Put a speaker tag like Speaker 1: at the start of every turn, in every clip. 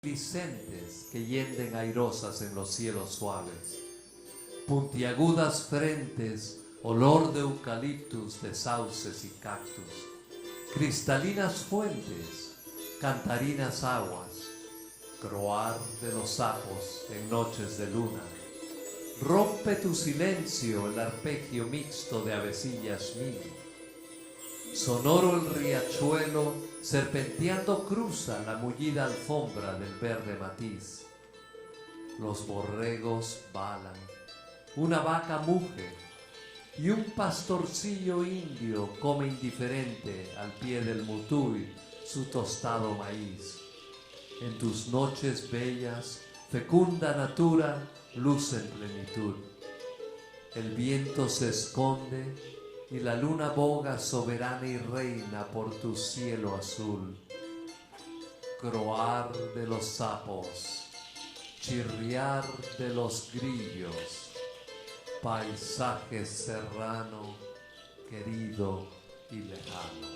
Speaker 1: Vicentes que yenden airosas en los cielos suaves, puntiagudas frentes, olor de eucaliptus, de sauces y cactus, cristalinas fuentes, cantarinas aguas, croar de los sapos en noches de luna. Rompe tu silencio el arpegio mixto de avecillas mil. Sonoro el riachuelo, serpenteando cruza la mullida alfombra del verde matiz. Los borregos balan, una vaca muge y un pastorcillo indio come indiferente al pie del mutuy su tostado maíz. En tus noches bellas, fecunda natura luce en plenitud. El viento se esconde y la luna boga soberana y reina por tu cielo azul. Croar de los sapos, chirriar de los grillos, paisaje serrano, querido y lejano.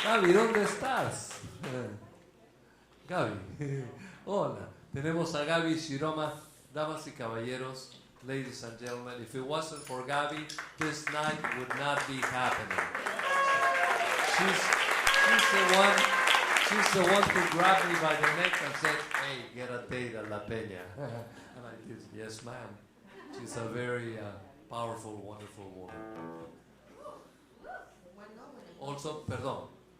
Speaker 1: Gaby, ¿dónde estás? Gaby, hola, tenemos a Gaby Shiroma, damas y caballeros, ladies and gentlemen. If it wasn't for Gaby, this night would not be happening. She's the one who grabbed me by the neck and said, hey, get a date at La Peña. And I did, yes ma'am. She's a very powerful, wonderful woman.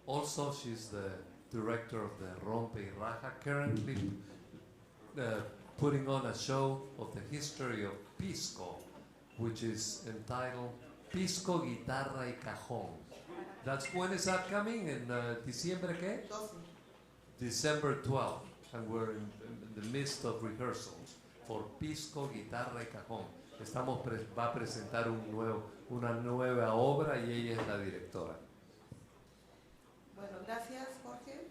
Speaker 1: Also she's the director of the Rompe y Raja, currently putting on a show of the history of Pisco, which is entitled Pisco, Guitarra y Cajón. When is that coming? In Diciembre qué? 12. December 12th, and we're in the midst of rehearsals for Pisco, Guitarra y Cajón. Va a presentar una nueva obra y ella es la directora.
Speaker 2: Bueno, gracias Jorge.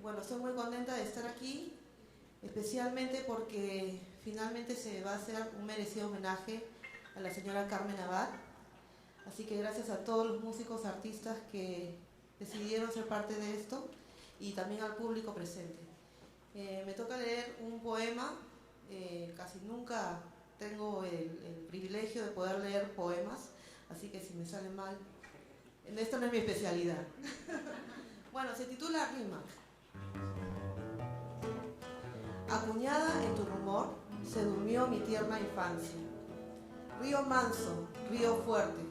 Speaker 2: Bueno, estoy muy contenta de estar aquí, especialmente porque finalmente se va a hacer un merecido homenaje a la señora Carmen Abad. Así que gracias a todos los músicos, artistas que decidieron ser parte de esto y también al público presente. Me toca leer un poema, casi nunca tengo el privilegio de poder leer poemas, así que si me sale mal, esto no es mi especialidad. Bueno, se titula Rima. Acuñada en tu rumor, se durmió mi tierna infancia. Río manso, río fuerte.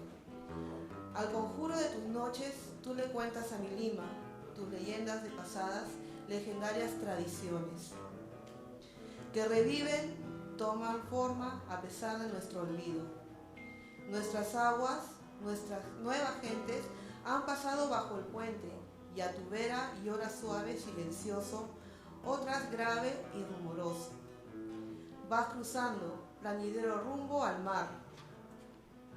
Speaker 2: Al conjuro de tus noches, tú le cuentas a mi Lima tus leyendas de pasadas, legendarias tradiciones, que reviven, toman forma a pesar de nuestro olvido. Nuestras aguas, nuestras nuevas gentes han pasado bajo el puente y a tu vera llora suave, silencioso, otras grave y rumoroso. Vas cruzando, plañidero rumbo al mar.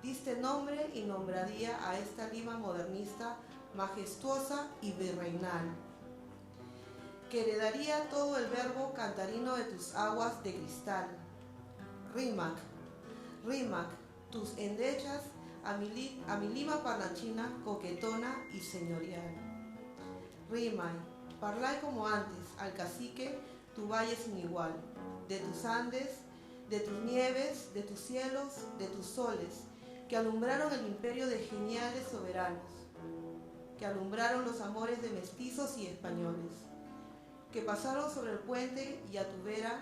Speaker 2: Diste nombre y nombradía a esta Lima modernista, majestuosa y virreinal, que heredaría todo el verbo cantarino de tus aguas de cristal. Rímac, Rímac, tus endechas a mi Lima parlanchina, coquetona y señorial. Rimay, parlay como antes, al cacique, tu valle sin igual, de tus Andes, de tus nieves, de tus cielos, de tus soles, que alumbraron el imperio de geniales soberanos, que alumbraron los amores de mestizos y españoles, que pasaron sobre el puente y a tu vera,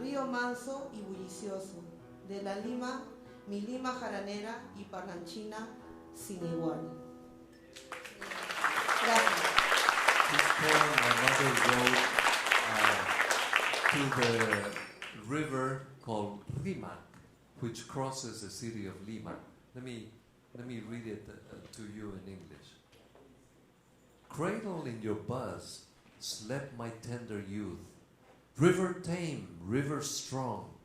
Speaker 2: río manso y bullicioso, de la Lima, mi Lima jaranera y parlanchina sin igual. Gracias.
Speaker 1: This poem my mother wrote to the river called Rimac, which crosses the city of Lima. Let me read it to you in English. Cradle in your buzz, slept my tender youth. River tame, river strong.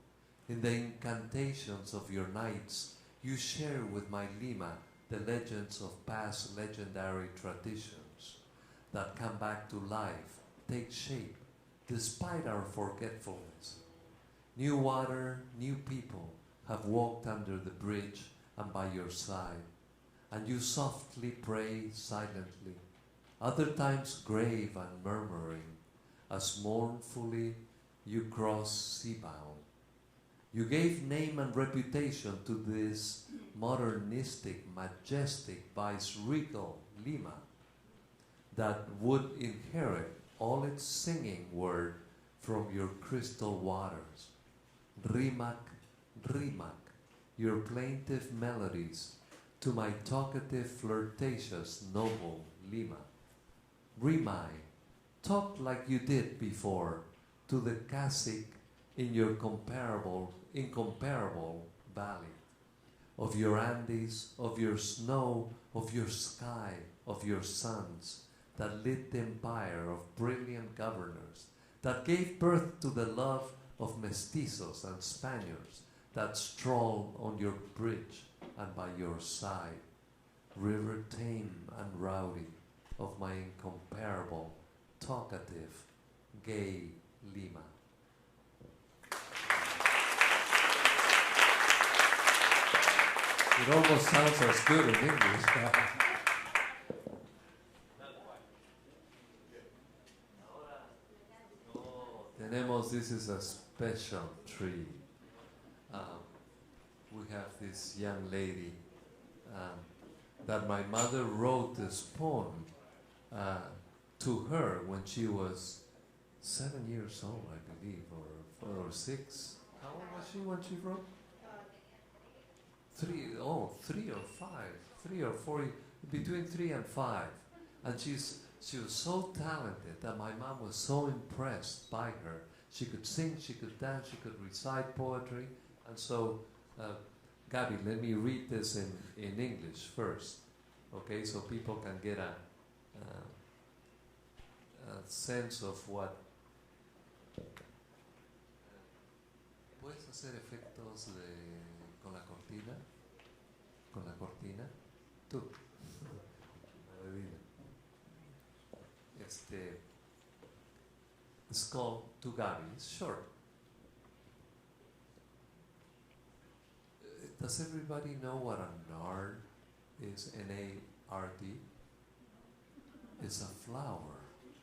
Speaker 1: In the incantations of your nights, you share with my Lima the legends of past legendary traditions that come back to life, take shape, despite our forgetfulness. New water, new people, have walked under the bridge and by your side, and you softly pray silently, other times grave and murmuring, as mournfully you cross sea-bound. You gave name and reputation to this modernistic, majestic, vice-regal Lima that would inherit all its singing word from your crystal waters. Rimac, Rimac, your plaintive melodies to my talkative, flirtatious, noble Lima. Rimai, talk like you did before to the cacique in your incomparable valley, of your Andes, of your snow, of your sky, of your suns, that lit the empire of brilliant governors, that gave birth to the love of mestizos and Spaniards, that stroll on your bridge and by your side, river tame and rowdy of my incomparable, talkative, gay Lima. It almost sounds as good in English. This is a special tree. We have this young lady that my mother wrote this poem to her when she was 7 years old, I believe, or 4 or 6. How old was she when she wrote? 3 or 5, 3 or 4, between 3 and 5. And she was so talented that my mom was so impressed by her. She could sing, she could dance, she could recite poetry. And so, Gabi, let me read this in English first, okay, so people can get a sense of what... ¿Puedes hacer efectos con la cortina? ¿Con la cortina? Tú. It's called To Gabi. It's short. Does everybody know what a nard is? N-A-R-D? It's a flower.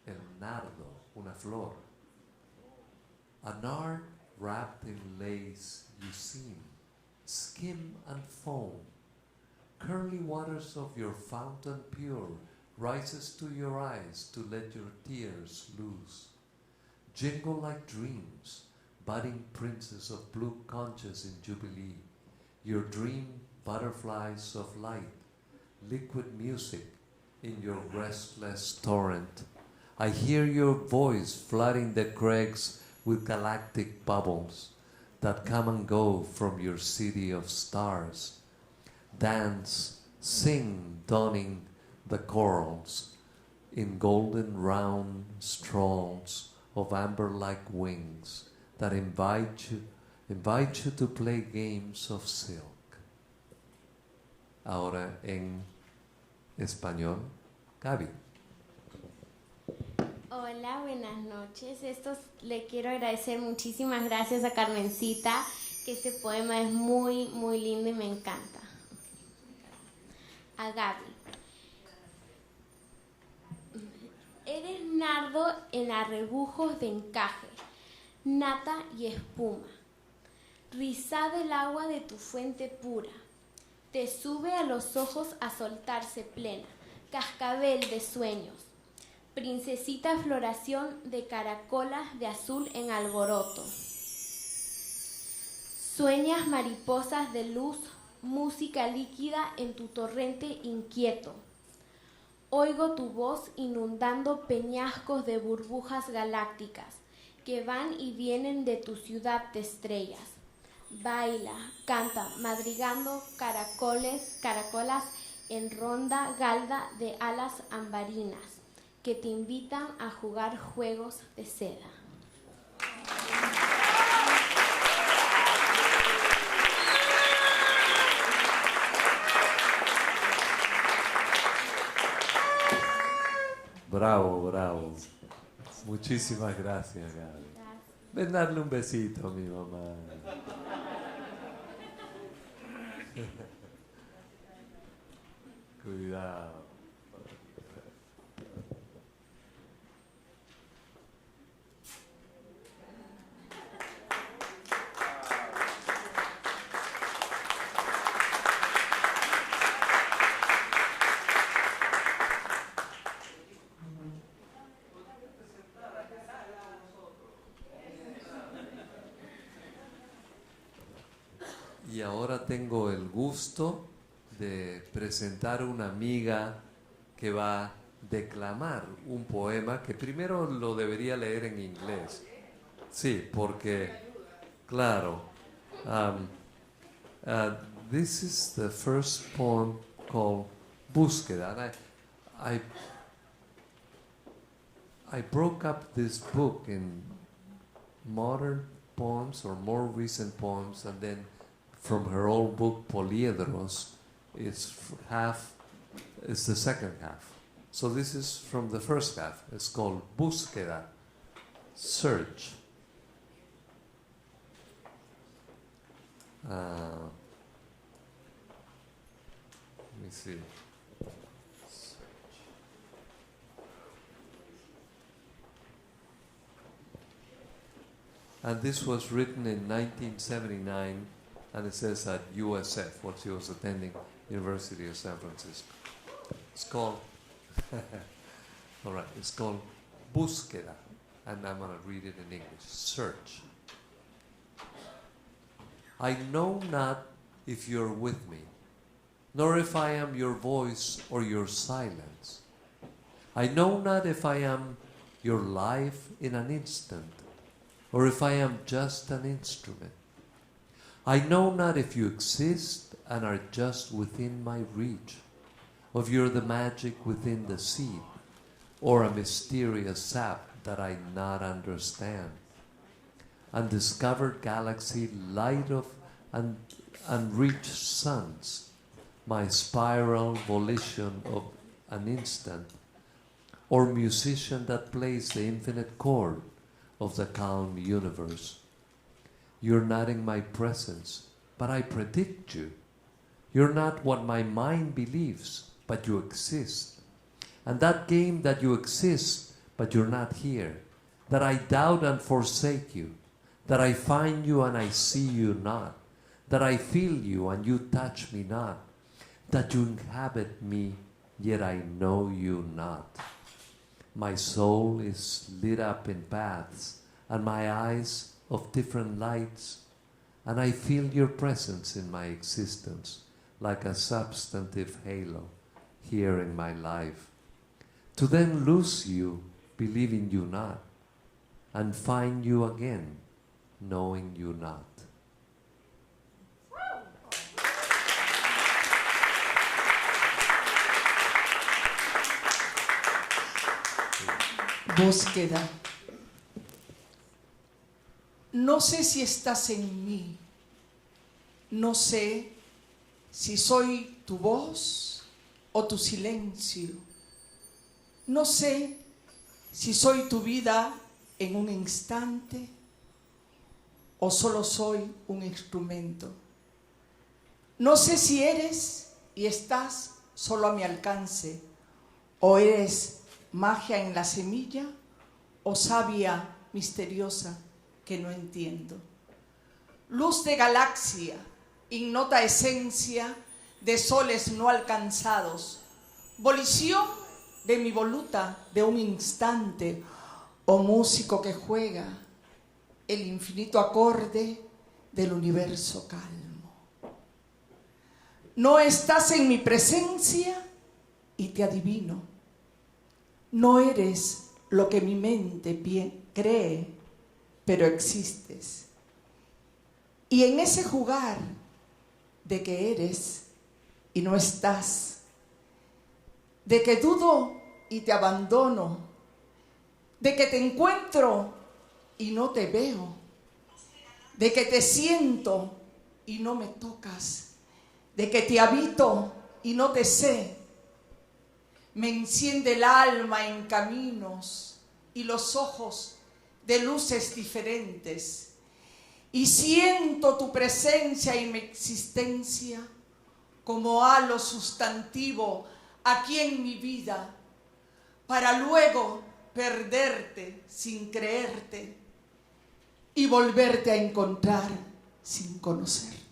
Speaker 1: El nardo, una flor. A nard wrapped in lace you seem, skim and foam. Curly waters of your fountain pure rises to your eyes to let your tears loose. Jingle like dreams, budding princes of blue conches in jubilee. Your dream butterflies of light, liquid music in your restless torrent. I hear your voice flooding the crags with galactic bubbles that come and go from your city of stars. Dance, sing, donning the corals in golden round strolls of amber-like wings that invite you to play games of silk. Ahora en español, Gabi.
Speaker 3: Hola, buenas noches. Le quiero agradecer muchísimas gracias a Carmencita, que este poema es muy, muy lindo y me encanta. A Gabi. Eres nardo en arrebujos de encaje, nata y espuma. Rizada el agua de tu fuente pura, te sube a los ojos a soltarse plena, cascabel de sueños. Princesita floración de caracolas de azul en alboroto. Sueñas mariposas de luz, música líquida en tu torrente inquieto. Oigo tu voz inundando peñascos de burbujas galácticas que van y vienen de tu ciudad de estrellas. Baila, canta, madrigando caracolas en ronda galda de alas ambarinas que te invitan a jugar juegos de seda.
Speaker 1: Bravo, bravo. Muchísimas gracias, Gabi. Ven darle un besito a mi mamá. Cuidado. Y ahora tengo el gusto de presentar una amiga que va a declamar un poema que primero lo debería leer en inglés. Sí, porque, claro, this is the first poem called Búsqueda. And I broke up this book in modern poems or more recent poems, and then from her old book Poliedros is the second half. So this is from the first half. It's called Búsqueda, search. Let me see. And this was written in 1979, and it says at USF, what she was attending, University of San Francisco. It's called, all right, it's called Búsqueda, and I'm going to read it in English. Search. I know not if you're with me, nor if I am your voice or your silence. I know not if I am your life in an instant, or if I am just an instrument. I know not if you exist and are just within my reach, or if you're the magic within the seed, or a mysterious sap that I not understand. Undiscovered galaxy, light of unreached suns, my spiral volition of an instant, or musician that plays the infinite chord of the calm universe. You're not in my presence, but I predict you. You're not what my mind believes, but you exist. And that game that you exist, but you're not here, that I doubt and forsake you, that I find you and I see you not, that I feel you and you touch me not, that you inhabit me, yet I know you not. My soul is lit up in paths, and my eyes of different lights, and I feel your presence in my existence like a substantive halo here in my life. To then lose you, believing you not, and find you again, knowing you not.
Speaker 4: Búsqueda. No sé si estás en mí, no sé si soy tu voz o tu silencio, no sé si soy tu vida en un instante o solo soy un instrumento. No sé si eres y estás solo a mi alcance, o eres magia en la semilla o savia misteriosa que no entiendo. Luz de galaxia, ignota esencia de soles no alcanzados, volición de mi voluta de un instante, o músico que juega el infinito acorde del universo calmo. No estás en mi presencia y te adivino. No eres lo que mi mente cree, pero existes. Y en ese jugar de que eres y no estás, de que dudo y te abandono, de que te encuentro y no te veo, de que te siento y no me tocas, de que te habito y no te sé, me enciende el alma en caminos y los ojos de luces diferentes, y siento tu presencia y mi existencia como halo sustantivo aquí en mi vida, para luego perderte sin creerte y volverte a encontrar sin conocerte.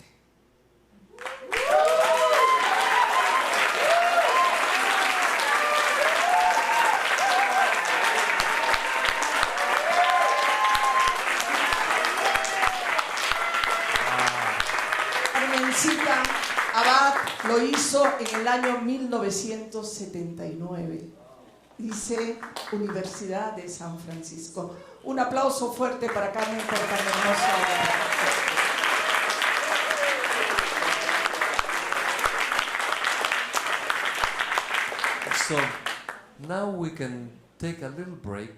Speaker 4: Carmencita Abad lo hizo en el año 1979. Dice Universidad de San Francisco. Un aplauso fuerte para Carmen por tan hermosa obra.
Speaker 1: So now we can take a little break,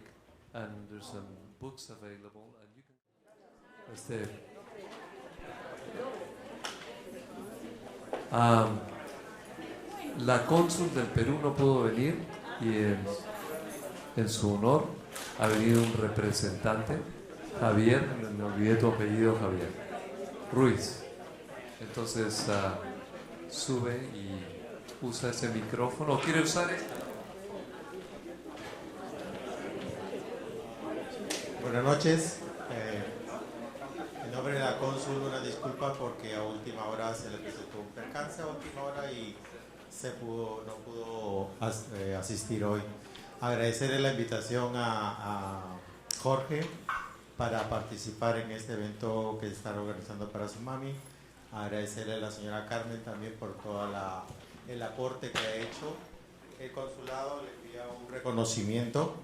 Speaker 1: and there's some books available, and you can. La cónsul del Perú no pudo venir y en su honor ha venido un representante, Javier, me olvidé tu apellido, Javier Ruiz. Entonces sube y usa ese micrófono. ¿Quiere usar este?
Speaker 5: Buenas noches. En nombre de la cónsul, una disculpa porque a última hora se le presentó un percance a última hora y no pudo asistir hoy. Agradecerle la invitación a Jorge para participar en este evento que están organizando para su mami. Agradecerle a la señora Carmen también por todo el aporte que ha hecho. El consulado le envía un reconocimiento.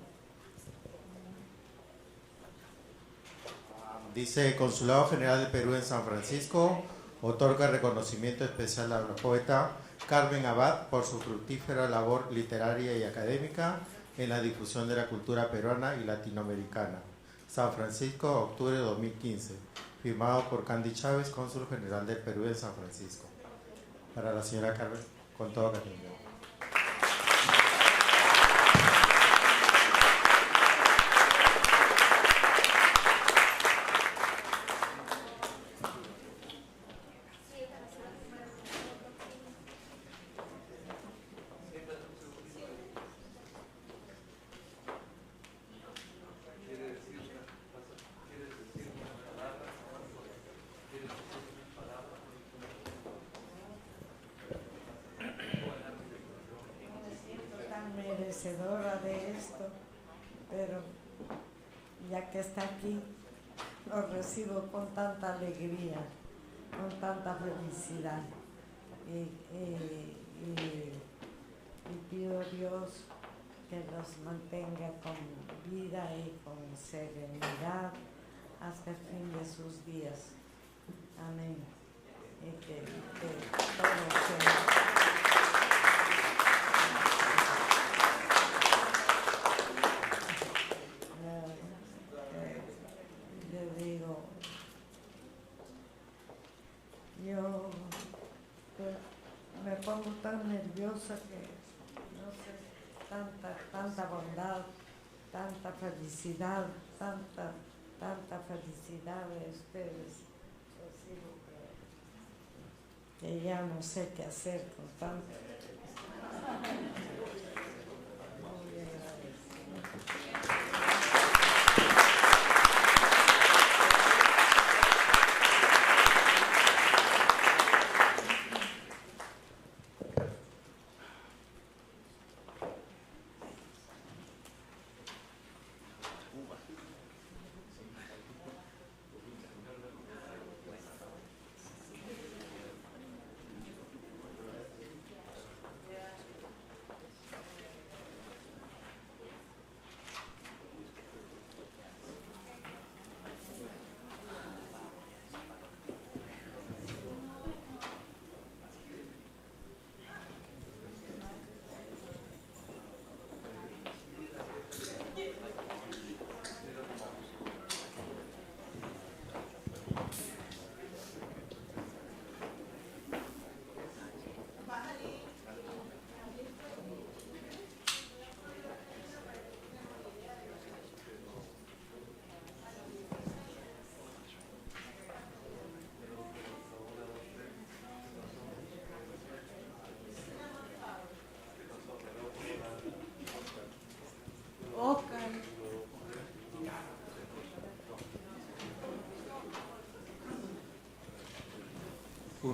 Speaker 5: Dice: Consulado General del Perú en San Francisco otorga reconocimiento especial a la poeta Carmen Abad por su fructífera labor literaria y académica en la difusión de la cultura peruana y latinoamericana. San Francisco, octubre de 2015. Firmado por Candy Chávez, Cónsul General del Perú en San Francisco. Para la señora Carmen, con todo cariño.
Speaker 6: De esto, pero ya que está aquí, lo recibo con tanta alegría, con tanta felicidad y pido a Dios que los mantenga con vida y con serenidad hasta el fin de sus días. Amén. Y que todo sea. Yo me pongo tan nerviosa que no sé, tanta bondad, tanta felicidad, tanta felicidad de ustedes. Recibo que ya no sé qué hacer con tanto. Muy agradecida.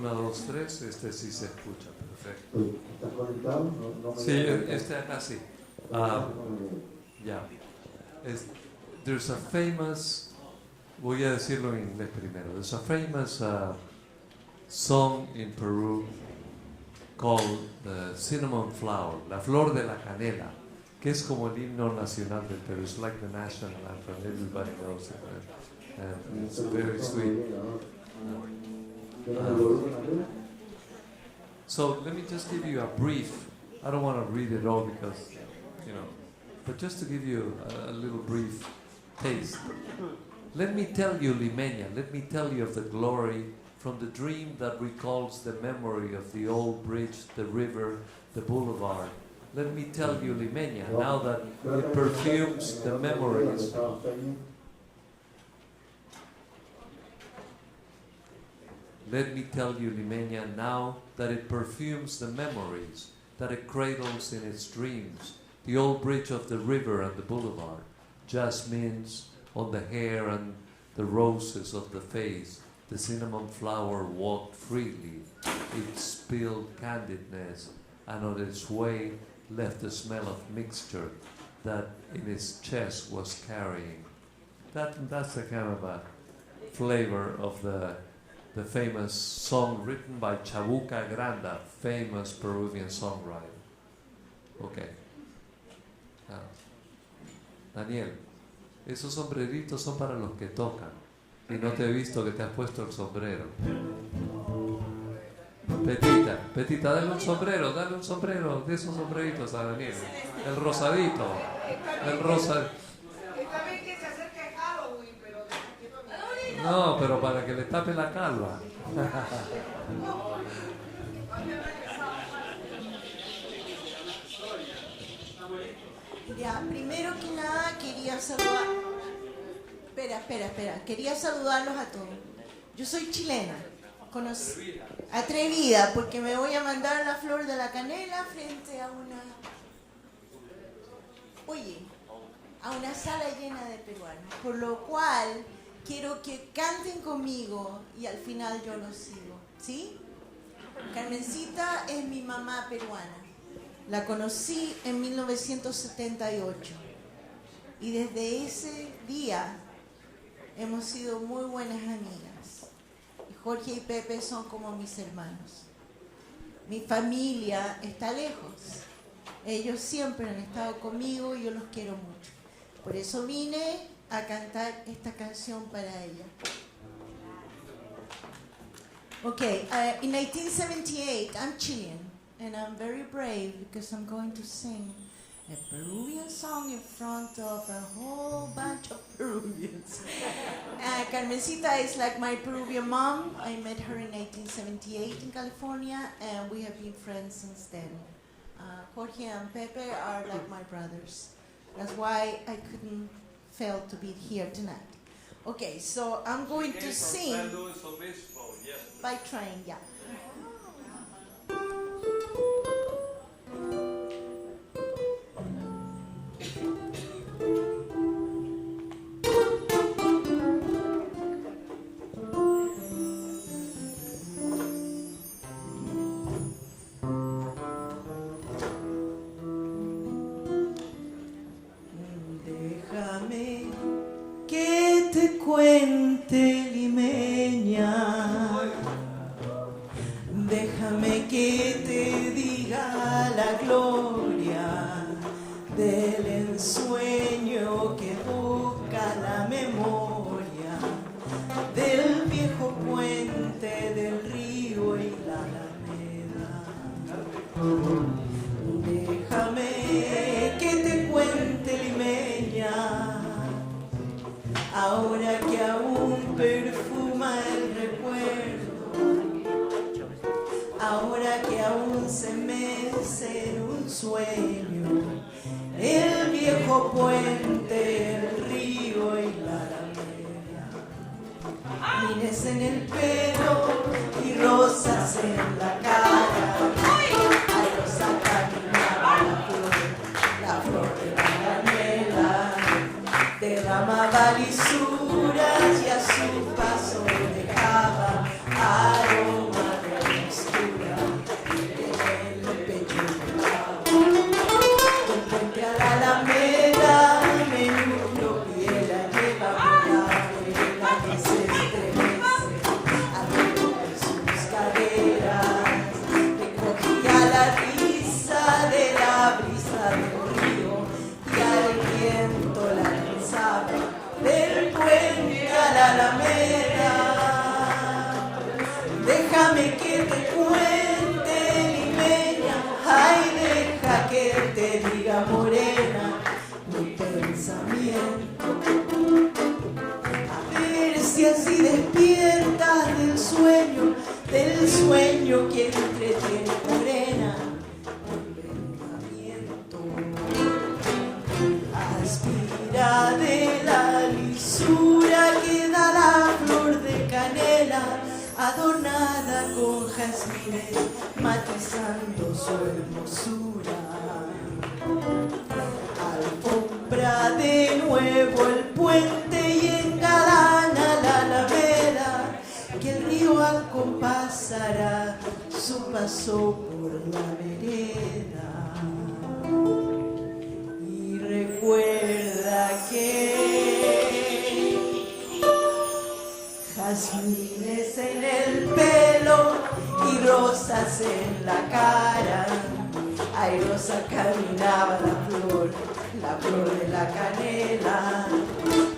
Speaker 1: 1, 2, 3, este sí se escucha, perfecto.
Speaker 7: ¿Estás conectado? No me
Speaker 1: Sí, este acá sí. Ya. There's a famous, voy a decirlo en inglés primero. There's a famous song in Peru called the cinnamon flower, la flor de la canela, que es como el himno nacional del Perú. It's like the national anthem. Everybody knows it. And it's very sweet. So let me just give you a brief. I don't want to read it all because, but just to give you a little brief taste. Let me tell you, Limeña, let me tell you of the glory from the dream that recalls the memory of the old bridge, the river, the boulevard. Let me tell you, Limeña, now that it perfumes the memories. Let me tell you, Limeña, now that it perfumes the memories, that it cradles in its dreams, the old bridge of the river and the boulevard, jasmines on the hair and the roses of the face, the cinnamon flower walked freely, it spilled candidness, and on its way left the smell of mixture that in its chest was carrying. That's a kind of a flavor of the famous song written by Chabuca Granda, famous Peruvian songwriter. Okay. Daniel, esos sombreritos son para los que tocan. Y no te he visto que te has puesto el sombrero. Petita, dale un sombrero de esos sombreritos a Daniel. El rosadito. El rosa. No, pero para que le tape la calva.
Speaker 2: Ya, primero que nada quería saludar. Espera. Quería saludarlos a todos. Yo soy chilena. Atrevida, porque me voy a mandar la flor de la canela frente a una sala llena de peruanos. Por lo cual quiero que canten conmigo y al final yo los sigo. ¿Sí? Carmencita es mi mamá peruana. La conocí en 1978 y desde ese día hemos sido muy buenas amigas. Y Jorge y Pepe son como mis hermanos. Mi familia está lejos. Ellos siempre han estado conmigo y yo los quiero mucho. Por eso vine a cantar esta canción para ella. Okay, in 1978, I'm Chilean. And I'm very brave because I'm going to sing a Peruvian song in front of a whole bunch of Peruvians. Carmencita is like my Peruvian mom. I met her in 1978 in California, and we have been friends since then. Jorge and Pepe are like my brothers. That's why I couldn't fail to be here tonight. Okay, so I'm going to sing by train, yeah.
Speaker 8: Déjame que te cuente, limeña. Déjame que te diga la gloria del ensueño que evoca la memoria del viejo puente del río y la alameda. Déjame que te cuente, limeña, ahora que aún perfuma el recuerdo, ahora que aún se mece en un sueño el viejo puente, el río y la alameda. Mines en el pelo y rosas en la cara, a rosa caminaba la flor de la canela, derramaba lisuras y a su paso dejaba aroma de adornada con jazmines, matizando su hermosura. Alfombra de nuevo el puente y engalana la alameda, que el río acompasará su paso por la vereda. Y recuerda que jazmines en el pelo y rosas en la cara, airosa caminaba la flor de la canela,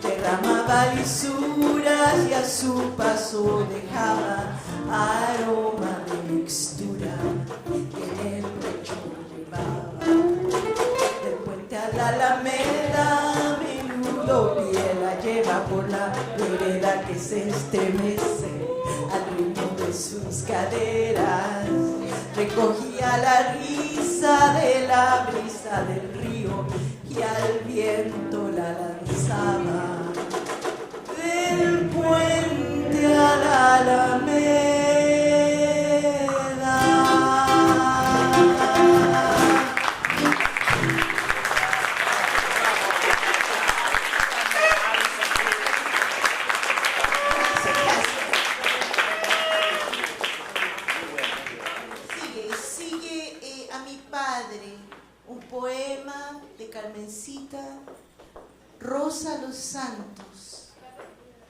Speaker 8: derramaba lisuras y a su paso dejaba aroma de mixtura que en el pecho llevaba. Del puente a la alameda, a menudo pie la lleva por la vereda que se estremece al ritmo de sus caderas. Recogía la risa de la brisa del río y al viento la lanzaba. Del puente a la alameda. Sigue a mi padre, un poema de Carmencita, Rosa los Santos.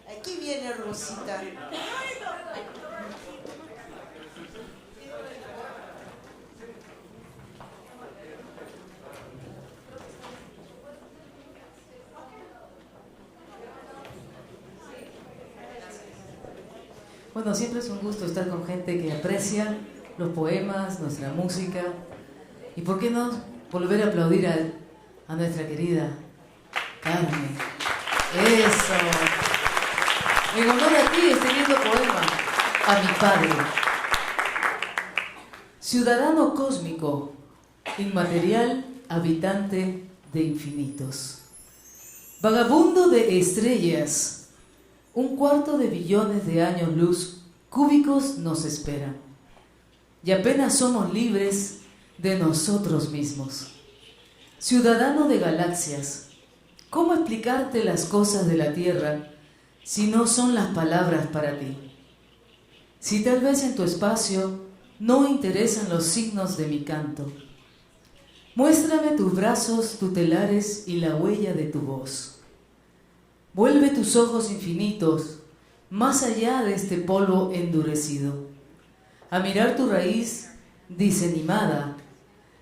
Speaker 8: Aquí viene Rosita.
Speaker 9: Bueno, siempre es un gusto estar con gente que aprecia los poemas, nuestra música. Y por qué no volver a aplaudir a nuestra querida Carmen. Eso. En honor a ti, este lindo poema, a mi padre. Ciudadano cósmico, inmaterial, habitante de infinitos. Vagabundo de estrellas, 1/4 de billones de años luz cúbicos nos esperan. Y apenas somos libres de nosotros mismos. Ciudadano de galaxias, ¿cómo explicarte las cosas de la Tierra si no son las palabras para ti? Si tal vez en tu espacio no interesan los signos de mi canto, muéstrame tus brazos tutelares y la huella de tu voz. Vuelve tus ojos infinitos más allá de este polvo endurecido, a mirar tu raíz diseñada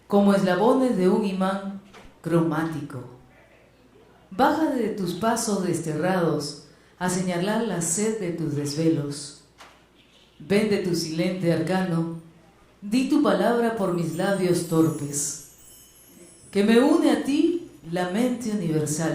Speaker 9: como eslabones de un imán cromático. Baja de tus pasos desterrados a señalar la sed de tus desvelos. Ven de tu silente arcano, di tu palabra por mis labios torpes, que me une a ti la mente universal.